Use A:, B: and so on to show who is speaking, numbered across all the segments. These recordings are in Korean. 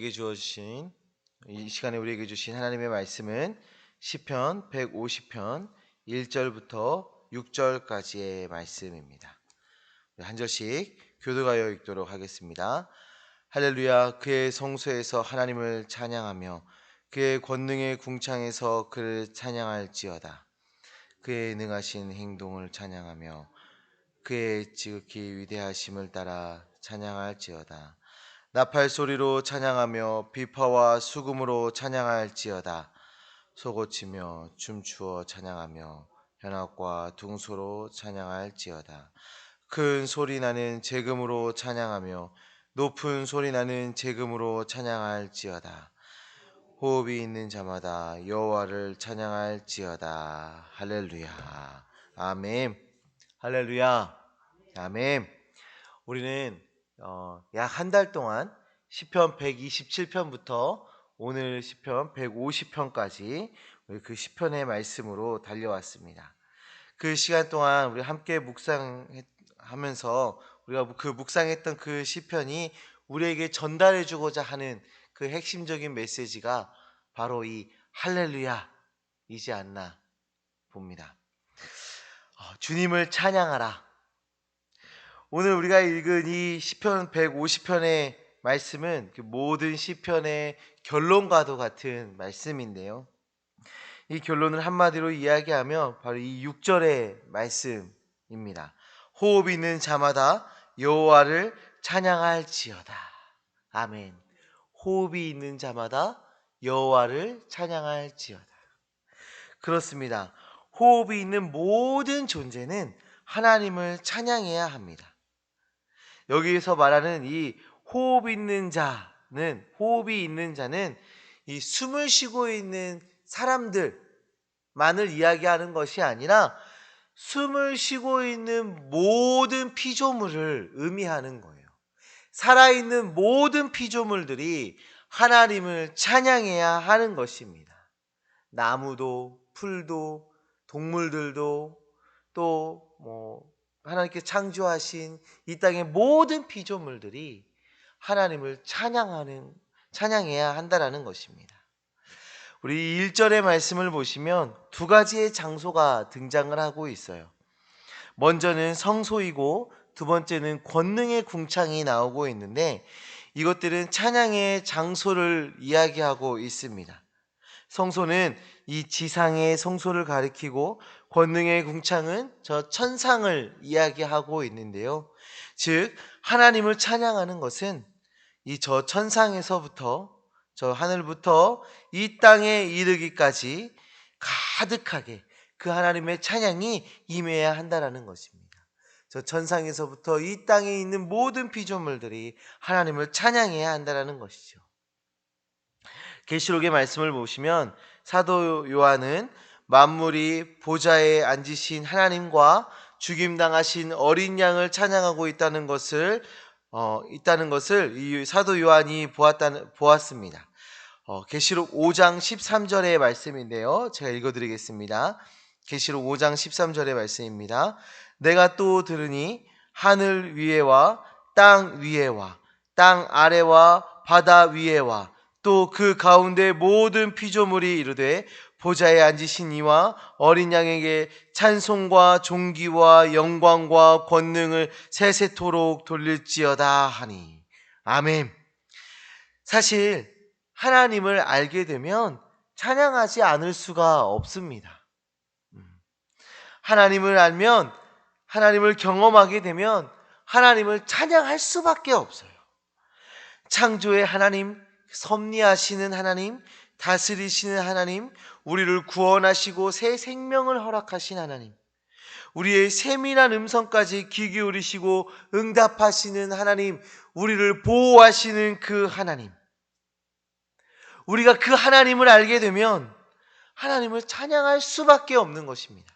A: 이 시간에 우리에게 주신 하나님의 말씀은 시편 150편 1절부터 6절까지의 말씀입니다. 한 절씩 교도하여 읽도록 하겠습니다. 할렐루야. 그의 성소에서 하나님을 찬양하며 그의 권능의 궁창에서 그를 찬양할지어다. 그의 능하신 행동을 찬양하며 그의 지극히 위대하심을 따라 찬양할지어다. 나팔 소리로 찬양하며 비파와 수금으로 찬양할지어다. 소고치며 춤추어 찬양하며 현악과 둥소로 찬양할지어다. 큰 소리 나는 재금으로 찬양하며 높은 소리 나는 재금으로 찬양할지어다. 호흡이 있는 자마다 여호와를 찬양할지어다. 할렐루야. 아멘. 할렐루야. 아멘. 우리는 약 한 달 동안 시편 127편부터 오늘 시편 150편까지 그 시편의 말씀으로 달려왔습니다. 그 시간 동안 우리 함께 묵상하면서 우리가 그 묵상했던 그 시편이 우리에게 전달해 주고자 하는 그 핵심적인 메시지가 바로 이 할렐루야이지 않나 봅니다. 주님을 찬양하라. 오늘 우리가 읽은 이 시편 150편의 말씀은 그 모든 시편의 결론과도 같은 말씀인데요. 이 결론을 한마디로 이야기하면 바로 이 6절의 말씀입니다. 호흡 있는 자마다 여호와를 찬양할지어다. 아멘. 호흡이 있는 자마다 여호와를 찬양할지어다. 그렇습니다. 호흡이 있는 모든 존재는 하나님을 찬양해야 합니다. 여기에서 말하는 이 호흡이 있는 자는 이 숨을 쉬고 있는 사람들만을 이야기하는 것이 아니라 숨을 쉬고 있는 모든 피조물을 의미하는 거예요. 살아있는 모든 피조물들이 하나님을 찬양해야 하는 것입니다. 나무도 풀도 동물들도 또 하나님께 창조하신 이 땅의 모든 피조물들이 하나님을 찬양해야 한다라는 것입니다. 우리 1절의 말씀을 보시면 두 가지의 장소가 등장을 하고 있어요. 먼저는 성소이고 두 번째는 권능의 궁창이 나오고 있는데 이것들은 찬양의 장소를 이야기하고 있습니다. 성소는 이 지상의 성소를 가리키고 권능의 궁창은 저 천상을 이야기하고 있는데요. 즉 하나님을 찬양하는 것은 이 저 천상에서부터 저 하늘부터 이 땅에 이르기까지 가득하게 그 하나님의 찬양이 임해야 한다라는 것입니다. 저 천상에서부터 이 땅에 있는 모든 피조물들이 하나님을 찬양해야 한다라는 것이죠. 계시록의 말씀을 보시면 사도 요한은 만물이 보좌에 앉으신 하나님과 죽임당하신 어린 양을 찬양하고 있다는 것을 이 사도 요한이 보았습니다. 계시록 5장 13절의 말씀인데요. 제가 읽어드리겠습니다. 계시록 5장 13절의 말씀입니다. 내가 또 들으니 하늘 위에와 땅 위에와 땅 아래와 바다 위에와 또 그 가운데 모든 피조물이 이르되 보좌에 앉으신 이와 어린 양에게 찬송과 존귀와 영광과 권능을 세세토록 돌릴지어다 하니. 아멘. 사실 하나님을 알게 되면 찬양하지 않을 수가 없습니다. 하나님을 알면, 하나님을 경험하게 되면 하나님을 찬양할 수밖에 없어요. 창조의 하나님, 섭리하시는 하나님, 다스리시는 하나님, 우리를 구원하시고 새 생명을 허락하신 하나님, 우리의 세밀한 음성까지 귀 기울이시고 응답하시는 하나님, 우리를 보호하시는 그 하나님, 우리가 그 하나님을 알게 되면 하나님을 찬양할 수밖에 없는 것입니다.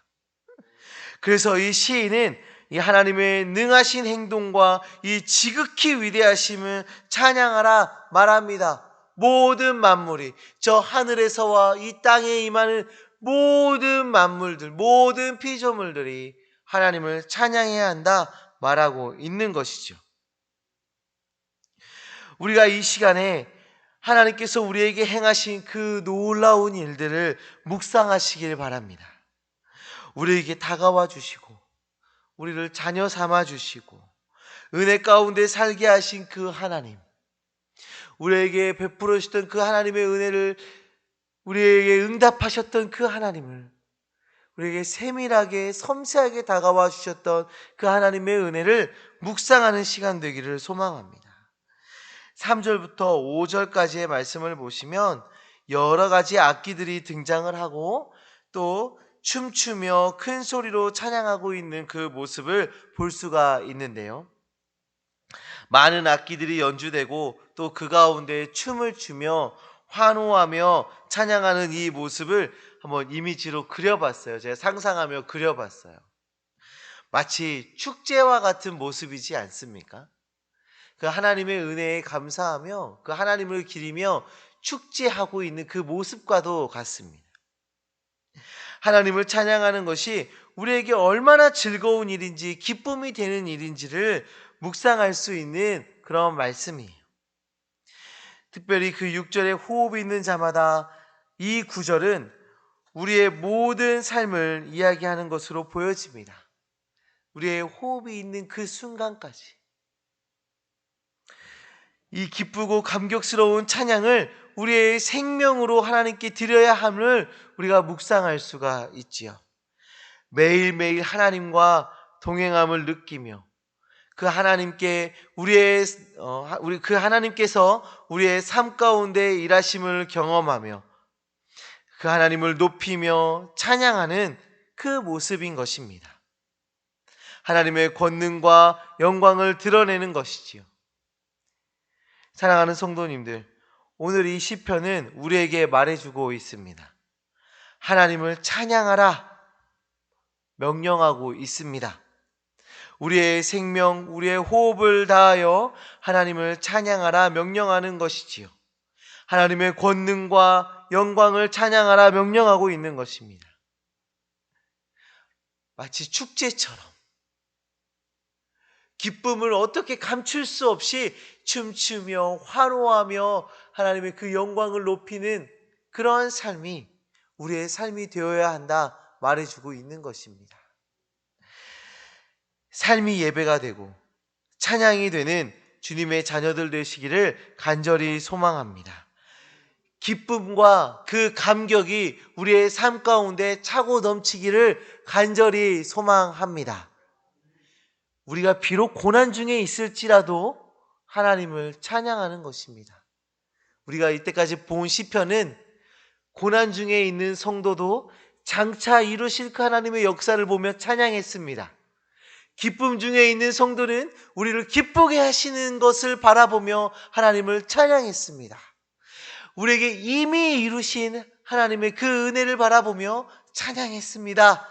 A: 그래서 이 시인은 이 하나님의 능하신 행동과 이 지극히 위대하심을 찬양하라 말합니다. 모든 만물이, 저 하늘에서와 이 땅에 임하는 모든 만물들, 모든 피조물들이 하나님을 찬양해야 한다 말하고 있는 것이죠. 우리가 이 시간에 하나님께서 우리에게 행하신 그 놀라운 일들을 묵상하시길 바랍니다. 우리에게 다가와 주시고 우리를 자녀 삼아 주시고 은혜 가운데 살게 하신 그 하나님, 우리에게 베풀어 주셨던 그 하나님의 은혜를, 우리에게 응답하셨던 그 하나님을, 우리에게 세밀하게 섬세하게 다가와 주셨던 그 하나님의 은혜를 묵상하는 시간 되기를 소망합니다. 3절부터 5절까지의 말씀을 보시면 여러 가지 악기들이 등장을 하고 또 춤추며 큰 소리로 찬양하고 있는 그 모습을 볼 수가 있는데요. 많은 악기들이 연주되고 또 그 가운데 춤을 추며 환호하며 찬양하는 이 모습을 한번 이미지로 그려봤어요. 제가 상상하며 그려봤어요. 마치 축제와 같은 모습이지 않습니까? 그 하나님의 은혜에 감사하며 그 하나님을 기리며 축제하고 있는 그 모습과도 같습니다. 하나님을 찬양하는 것이 우리에게 얼마나 즐거운 일인지 기쁨이 되는 일인지를 묵상할 수 있는 그런 말씀이에요. 특별히 그 6절에 호흡이 있는 자마다, 이 구절은 우리의 모든 삶을 이야기하는 것으로 보여집니다. 우리의 호흡이 있는 그 순간까지 이 기쁘고 감격스러운 찬양을 우리의 생명으로 하나님께 드려야 함을 우리가 묵상할 수가 있지요. 매일매일 하나님과 동행함을 느끼며 그 하나님께 그 하나님께서 우리의 삶 가운데 일하심을 경험하며 그 하나님을 높이며 찬양하는 그 모습인 것입니다. 하나님의 권능과 영광을 드러내는 것이지요. 사랑하는 성도님들, 오늘 이 시편은 우리에게 말해주고 있습니다. 하나님을 찬양하라 명령하고 있습니다. 우리의 생명, 우리의 호흡을 다하여 하나님을 찬양하라 명령하는 것이지요. 하나님의 권능과 영광을 찬양하라 명령하고 있는 것입니다. 마치 축제처럼 기쁨을 어떻게 감출 수 없이 춤추며 환호하며 하나님의 그 영광을 높이는 그러한 삶이 우리의 삶이 되어야 한다 말해주고 있는 것입니다. 삶이 예배가 되고 찬양이 되는 주님의 자녀들 되시기를 간절히 소망합니다. 기쁨과 그 감격이 우리의 삶 가운데 차고 넘치기를 간절히 소망합니다. 우리가 비록 고난 중에 있을지라도 하나님을 찬양하는 것입니다. 우리가 이때까지 본 시편은 고난 중에 있는 성도도 장차 이루실 그 하나님의 역사를 보며 찬양했습니다. 기쁨 중에 있는 성도는 우리를 기쁘게 하시는 것을 바라보며 하나님을 찬양했습니다. 우리에게 이미 이루신 하나님의 그 은혜를 바라보며 찬양했습니다.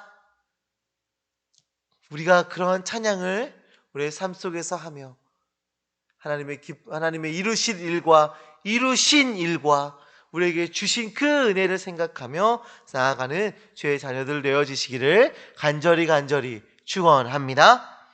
A: 우리가 그러한 찬양을 우리의 삶 속에서 하며 하나님의 이루실 일과 이루신 일과 우리에게 주신 그 은혜를 생각하며 나아가는 주의 자녀들 되어지시기를 간절히 축원합니다.